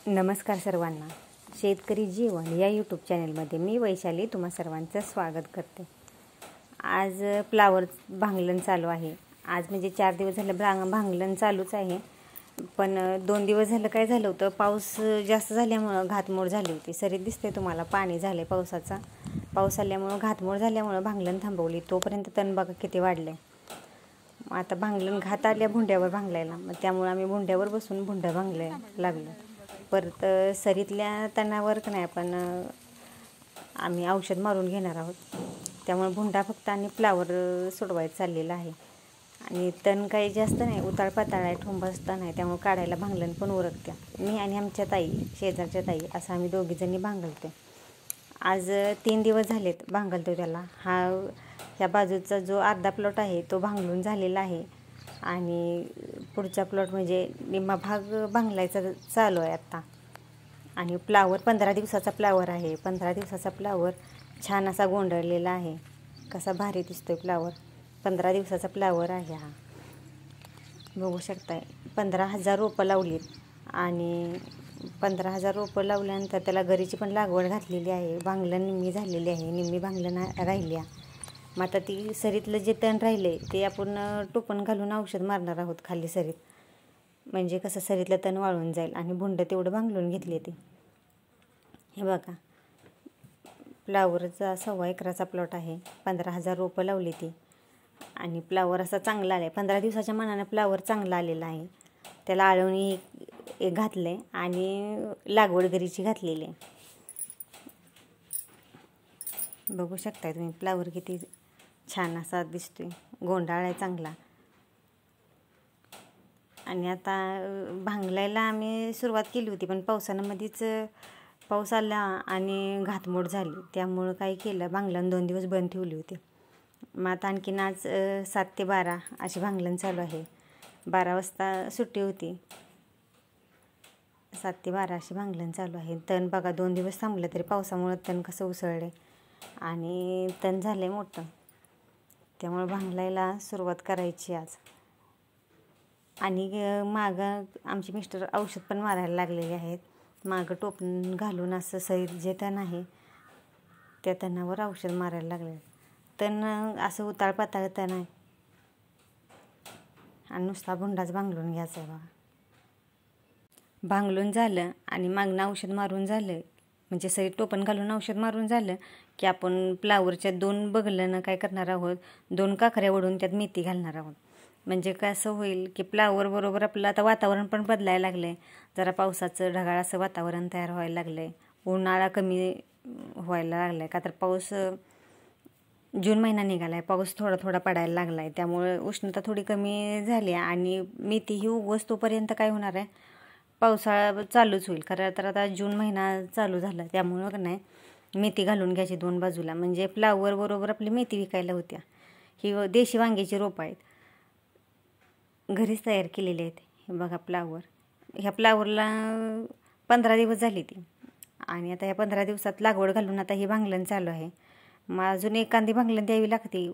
नमस्कार सर्वांना. शेतकरी जीवन या यूट्यूब चॅनलमध्ये मी वैशाली तुम्हा सर्वांचं स्वागत करते. आज फ्लावर भांगलन चालू आहे. आज म्हणजे 4 दिवस झालं भांगलन चालूच आहे. पण 2 दिवस झालं काय झालं होतं, पाऊस जास्त झाल्यामुळं घातमोड झाली होती. सरीत दिसते तुम्हाला, पाणी झाले पावसाचा. पाऊस आल्यामुळं घातमोड झाल्यामुळं भांगलन थांबवली. तोपर्यंत तण बघा किती वाढले. आता भांगलन घात आल्या भुंड्यावर भांगलायला, मग त्यामुळे आम्ही भुंड्यावर बसून भुंड्या भांगलाय लागलो. परत सरीतल्या तणावर का नाही आपण आम्ही औषध मारून घेणार आहोत. त्यामुळे भुंडा फक्त आणि फ्लावर सोडवायचं चाललेलं आहे. आणि तण काही जास्त नाही, उताळ पाताळ आहे, ठोंबसता नाही, त्यामुळे काढायला भांगलन पण उरकत्या. मी आणि आमच्या ताई, शेजारच्या ताई, असं आम्ही दोघीजणी भांगलतो. आज 3 दिवस झालेत भांगलतो त्याला. ह्या बाजूचा जो अर्धा प्लॉट आहे तो भांगलून झालेला आहे आणि पुढचा प्लॉट म्हणजे निम्मा भाग भांगलायचा चालू आहे आत्ता. आणि फ्लावर 15 दिवसाचा फ्लावर आहे. 15 दिवसाचा फ्लावर छान असा गोंधळलेला आहे. कसा भारी दिसतोय फ्लावर. 15 दिवसाचा फ्लावर आहे हा. बघू शकताय. 15,000 रोपं लावलीत आणि 15,000 रोपं लावल्यानंतर त्याला गरीची पण लागवड घातलेली आहे. भांगलन निम्मी झालेली आहे, निम्मी भांगलन राहिली आहे. मग आता ती सरीतलं जे तण राहिले ते आपण टोपण घालून औषध मारणार आहोत खाली सरीत. म्हणजे कसं सरीतलं तण वाळून जाईल. आणि भुंड तेवढं भांगलून घेतले ते. हे बघा, फ्लावरचा 1.25 एकराचा प्लॉट आहे. 15,000 रोपं लावली ती आणि फ्लावर असा चांगला आला आहे. 15 दिवसाच्या मानानं फ्लावर चांगला आलेला आहे. त्याला आळवणी एक घातलं आहे आणि लागवड गरीची घातलेली आहे. बघू शकताय तुम्ही फ्लावर किती छान असा दिसतोय. गोंडाळ आहे चांगला. आणि आता भांगलायला आम्ही सुरुवात केली होती, पण पावसामध्येच पाऊस आला आणि घातमोड झाली. त्यामुळं काय केलं, भांगलन 2 दिवस बंद ठेवली होती. मग आता आणखीन आज 7 ते 12 अशी भांगलन चालू आहे. 12 वाजता सुट्टी होती. 7 ते 12 अशी भांगलन चालू आहे. तण बघा 2 दिवस थांबलं तरी पावसामुळं तण कसं उसळले आणि तण झालं आहे मोठं. त्यामुळे भांगलायला सुरुवात करायची आज. आणि मागं आमचे मिस्टर औषध पण मारायला लागलेले आहेत. मागं टोपण घालून असं सरीत जे तण आहे त्या तणावर औषध मारायला लागले. तण असं उताळ पाताळ तण आहे आणि नुसता भुंडाच भांगलून घ्यायचा बघा. भांगलून झालं आणि मागणं औषध मारून झालं, म्हणजे सरीत टोपण घालून औषध मारून झालं की आपण फ्लावरच्या 2 बगलं काय करणार आहोत, 2 काकऱ्या ओढून त्यात मेथी घालणार आहोत. म्हणजे कसं होईल की फ्लावर बरोबर आपलं आता वातावरण पण बदलायला लागलं आहे. जरा पावसाचं ढगाळ असं वातावरण तयार व्हायला लागलं आहे. उन्हाळा कमी व्हायला लागला आहे. का तर पाऊस जून महिना निघाला आहे. पाऊस थोडा थोडा पडायला लागला आहे. त्यामुळे उष्णता थोडी कमी झाली आहे. आणि मेथी ही उगवस तोपर्यंत काय होणार आहे, पावसाळा चालूच होईल. खरं तर आता जून महिना चालू झाला, त्यामुळं का नाही मेथी घालून घ्यायची 2 बाजूला. म्हणजे फ्लावर बरोबर आपली मेथी विकायला होत्या. ही देशी वांग्याची रोपं आहेत, घरीच तयार केलेले आहेत. हे बघा फ्लावर. ह्या फ्लावरला 15 दिवस झाली ती. आणि आता ह्या 15 दिवसात लागवड घालून आता ही भांगलन चालू आहे. मग अजून एखादी भांगलन द्यावी लागते.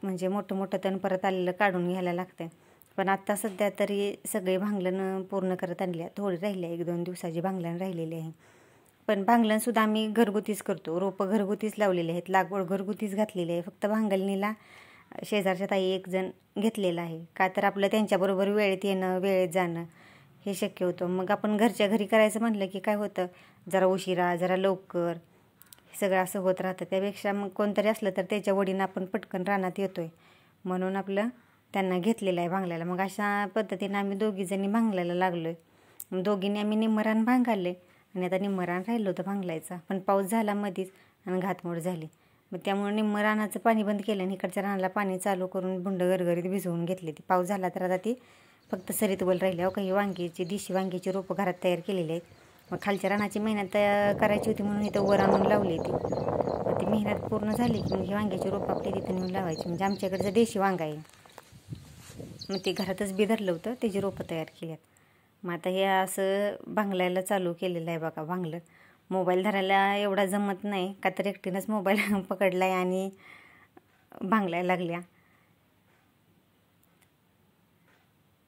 म्हणजे मोठं मोठं तण परत आलेलं काढून घ्यायला लागतं. पण आत्ता सध्या तरी सगळे भांगलन पूर्ण करत आणल्या. थोडी राहिली आहे, 1-2 दिवसाची भांगलन राहिलेली आहे. पण भांगलनसुद्धा आम्ही घरगुतीच करतो. रोपं घरगुतीच लावलेली आहेत, लागवड घरगुतीच घातलेली आहे. फक्त भांगलणीला शेजारच्या ताई एक जण घेतलेला आहे. का तर आपलं त्यांच्याबरोबर वेळेत येणं, वेळेत जाणं हे शक्य होतं. मग आपण घरच्या घरी करायचं म्हटलं की काय होतं, जरा उशिरा, जरा लवकर हे सगळं असं होत राहतं. त्यापेक्षा मग कोणतरी असलं तर त्याच्या वडीनं आपण पटकन रानात येतो आहे, म्हणून आपलं त्यांना घेतलेलं आहे भांगलायला. मग अशा पद्धतीनं आम्ही दोघीजणी भांगलायला लागलो आहे. दोघींनी आम्ही निम्मं रान भांगले आणि आता निम्मं रान राहिलं होतं भांगलायचा. पण पाऊस झाला मध्येच आणि घातमोड झाली. मग त्यामुळे निम्मं रानाचं पाणी बंद केलं आणि इकडच्या रानाला पाणी चालू करून भुंड गरगरीत भिजवून घेतली. ती पाऊस झाला तर आता ती फक्त सरीत वल राहिली. अहो, काही वांग्याची देशी वांग्याची रोपं घरात तयार केलेली आहेत. मग खालच्या रानाची मेहनत करायची होती म्हणून इथं वर आणून लावली ती. मग ती मेहनत पूर्ण झाली की मग ही वांग्याची रोपं आपली तिथं नेऊन लावायची. म्हणजे आमच्याकडचं देशी वांगा आहे. मग ते घरातच बी धरलं होतं, त्याची रोपं तयार केली आहेत. मग आता हे असं भांगलायला चालू केलेलं आहे बघा. भांगलं मोबाईल धरायला एवढा जमत नाही, का तर एकटीनंच मोबाईल पकडला आहे आणि भांगलायला लागल्या.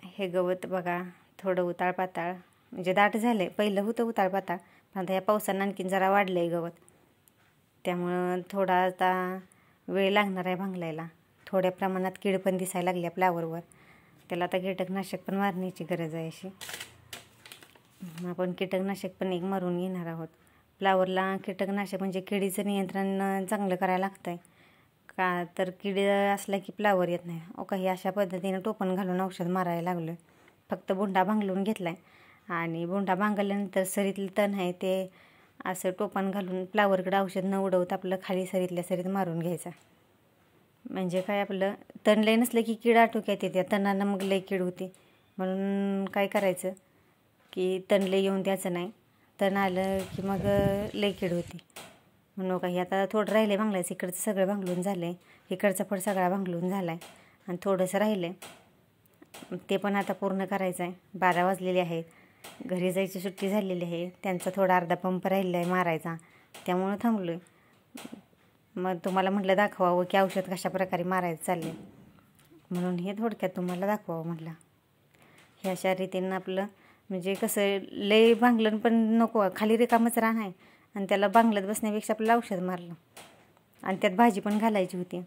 हे गवत बघा थोडं उताळ पाताळ म्हणजे दाट झालं आहे. पहिलं होतं उताळपाताळ, पण आता ह्या पावसानं आणखीन जरा वाढलं आहे गवत. त्यामुळं थोडा आता वेळ लागणार आहे भांगलायला. थोड्या प्रमाणात कीड पण दिसायला लागली फ्लावरवर. त्याला आता कीटकनाशक पण मारण्याची गरज आहे अशी. आपण कीटकनाशक पण एक मारून घेणार आहोत. फ्लावरला कीटकनाशक म्हणजे किडीचं नियंत्रण चांगलं करायला लागतं आहे. का तर कीड असला की फ्लावर येत नाही. काही अशा पद्धतीनं टोपण घालून औषध मारायला लागलो. फक्त बुंडा भांगलून घेतला आहे आणि बुंडा भांगल्यानंतर सरीतलं तण आहे ते असं टोपण घालून फ्लावरकडे औषध न उडवता आपलं खाली सरीतल्या सरीत मारून घ्यायचा. म्हणजे काय आपलं तण लय नसलं की कीड आटोक्यात येते. तणानं मग लय कीड होते. म्हणून काय करायचं की तण लय येऊन द्यायचं नाही. तण आलं की मग लय कीड होती. म्हणून काही आता थोडं राहिलं आहे भांगलायचं. इकडचं सगळं भांगलून झालं आहे. इकडचा फळ सगळा भांगलून झाला आहे आणि थोडंसं राहिलं आहे. ते पण आता पूर्ण करायचं आहे. 12 वाजलेले आहेत. घरी जायची सुट्टी झालेली आहे. त्यांचा थोडा अर्धा पंप राहिला आहे मारायचा. त्यामुळं थांबलो आहे. मग तुम्हाला म्हटलं दाखवावं की औषध कशा प्रकारे मारायचं चालले, म्हणून हे थोडक्यात तुम्हाला दाखवावं म्हटलं. हे अशा रीतीनं आपलं म्हणजे कसं लय भांगलन पण नको. खाली रिकामच रान आहे आणि त्याला बांगलत बसण्यापेक्षा आपलं औषध मारलं आणि त्यात भाजी पण घालायची होती.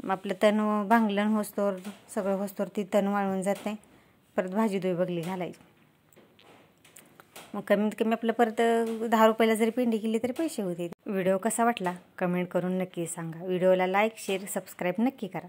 मग आपलं तण भांगलन होस्तोवर सगळं होस्तोवर ती तण वाळून जाते. परत भाजी दोय बगली घालायची. मग कमीत कमी आपलं परत 10 रुपयाला जरी पेंडी केली तरी पैसे होते. व्हिडिओ कसा वाटला कमेंट करून नक्की सांगा. व्हिडिओला लाईक शेअर सबस्क्राईब नक्की करा.